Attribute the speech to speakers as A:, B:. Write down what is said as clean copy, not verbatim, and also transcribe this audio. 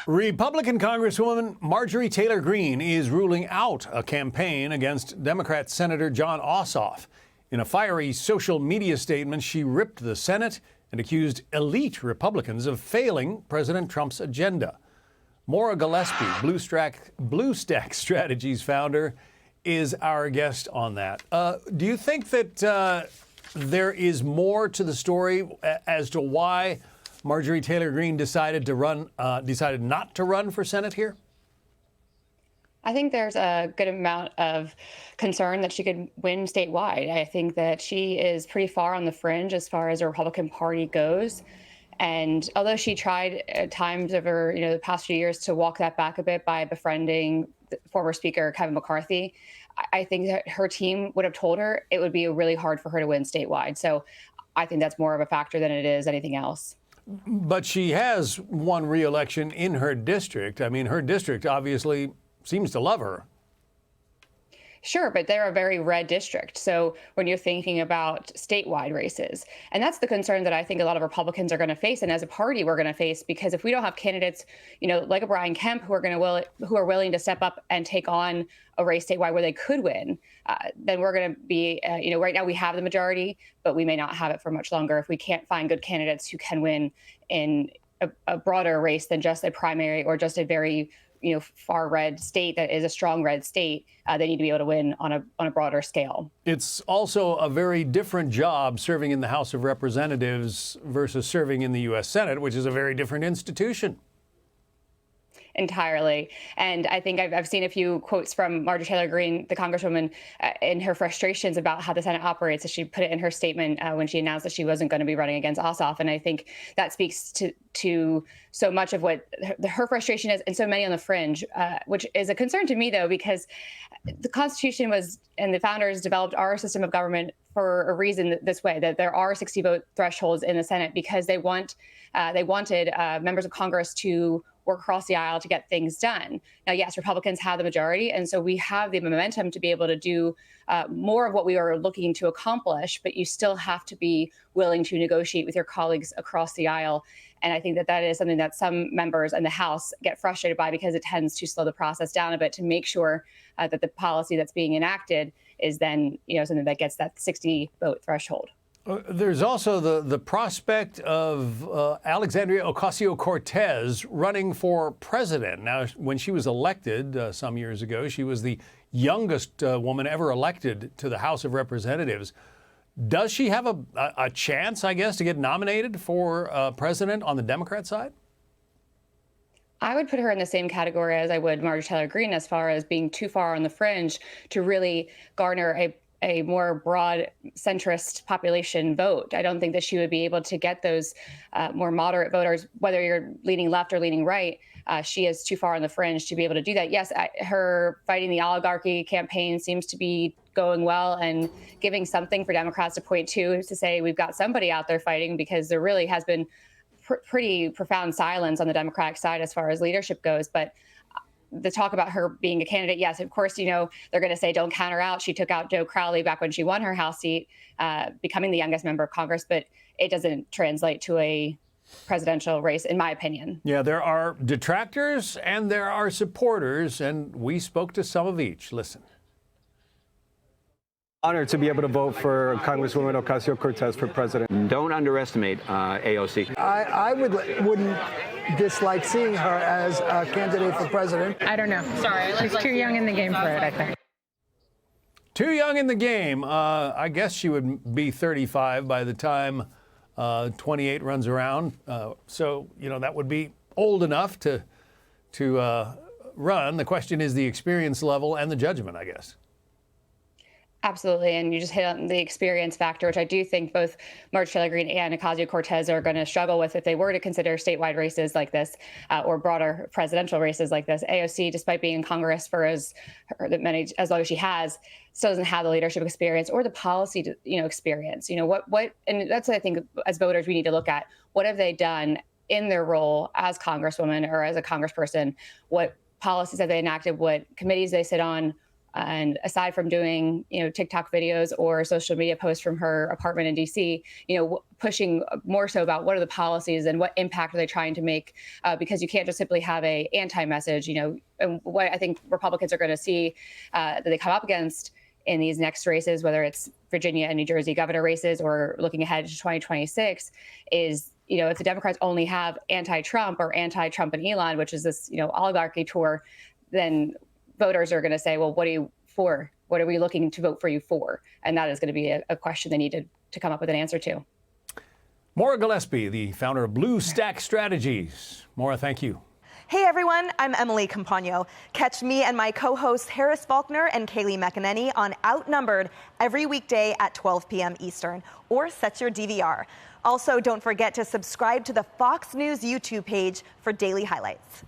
A: Republican Congresswoman Marjorie Taylor Greene is ruling out a campaign against Democrat Senator Jon Ossoff. In a fiery social media statement, she ripped the Senate and accused elite Republicans of failing President Trump's agenda. Maura Gillespie, Bluestack Strategies founder, is our guest on that. Do you think that there is more to the story as to why Marjorie Taylor Greene decided not to run for Senate here?
B: I think there's a good amount of concern that she could win statewide. I think that she is pretty far on the fringe as far as the Republican Party goes. And although she tried at times over the past few years to walk that back a bit by befriending the former Speaker Kevin McCarthy, I think that her team would have told her it would be really hard for her to win statewide. So I think that's more of a factor than it is anything else.
A: But she has won re-election in her district. I mean, her district obviously seems to love her.
B: Sure, but they're a very red district. So when you're thinking about statewide races, and that's the concern that I think a lot of Republicans are going to face, and as a party we're going to face, because if we don't have candidates, like a Brian Kemp, who are willing to step up and take on a race statewide where they could win, then we're going to be, right now we have the majority, but we may not have it for much longer if we can't find good candidates who can win in a broader race than just a primary or just a very far red state that is a strong red state. They need to be able to win on a broader scale. It's
A: also a very different job serving in the House of Representatives versus serving in the U.S. Senate, which is a very different institution.
B: Entirely. And I think I've seen a few quotes from Marjorie Taylor Greene, the Congresswoman, in her frustrations about how the Senate operates, as she put it in her statement when she announced that she wasn't going to be running against Ossoff. And I think that speaks to so much of what her frustration is, and so many on the fringe, which is a concern to me, though, because the Constitution and the founders developed our system of government for a reason this way, that there are 60 vote thresholds in the Senate because they wanted members of Congress to work across the aisle to get things done. Now, yes, Republicans have the majority, and so we have the momentum to be able to do more of what we are looking to accomplish, but you still have to be willing to negotiate with your colleagues across the aisle. And I think that is something that some members in the House get frustrated by, because it tends to slow the process down a bit to make sure that the policy that's being enacted is then something that gets that 60 vote threshold.
A: There's also the prospect of Alexandria Ocasio-Cortez running for president. Now, when she was elected some years ago, she was the youngest woman ever elected to the House of Representatives. Does she have a chance, I guess, to get nominated for president on the Democrat side?
B: I would put her in the same category as I would Marjorie Taylor Greene, as far as being too far on the fringe to really garner a more broad centrist population vote. I don't think that she would be able to get those more moderate voters, whether you're leaning left or leaning right. She is too far on the fringe to be able to do that. Yes, her fighting the oligarchy campaign seems to be going well and giving something for Democrats to point to say we've got somebody out there fighting, because there really has been pretty profound silence on the Democratic side as far as leadership goes. But the talk about her being a candidate, yes, of course, they're going to say don't count her out. She took out Joe Crowley back when she won her House seat, becoming the youngest member of Congress, but it doesn't translate to a presidential race, in my opinion.
A: Yeah, there are detractors and there are supporters, and we spoke to some of each. Listen.
C: Honored to be able to vote for Congresswoman Ocasio-Cortez for president.
D: Don't underestimate AOC.
E: I wouldn't dislike seeing her as a candidate for president.
F: I don't know. Sorry, she's too young in the game for it, I think.
A: Too young in the game. I guess she would be 35 by the time 28 runs around. So that would be old enough to run. The question is the experience level and the judgment, I guess.
B: Absolutely. And you just hit on the experience factor, which I do think both Marjorie Taylor Greene and Ocasio-Cortez are going to struggle with if they were to consider statewide races like this or broader presidential races like this. AOC, despite being in Congress for as long as she has, still doesn't have the leadership experience or the policy experience. What and that's what I think as voters we need to look at. What have they done in their role as Congresswoman or as a Congressperson? What policies have they enacted? What committees they sit on? And aside from doing, TikTok videos or social media posts from her apartment in D.C., pushing more so about what are the policies and what impact are they trying to make, because you can't just simply have a anti-message, and what I think Republicans are going to see that they come up against in these next races, whether it's Virginia and New Jersey governor races or looking ahead to 2026, is, if the Democrats only have anti-Trump or anti-Trump and Elon, which is this, oligarchy tour, then voters are going to say, well, what are you for? What are we looking to vote for you for? And that is going to be a question they need to come up with an answer to.
A: Maura Gillespie, the founder of Bluestack Strategies. Maura, thank you.
G: Hey everyone, I'm Emily Campagno. Catch me and my co-hosts Harris Faulkner and Kaylee McEnany on Outnumbered every weekday at 12 p.m. Eastern, or set your DVR. Also, don't forget to subscribe to the Fox News YouTube page for daily highlights.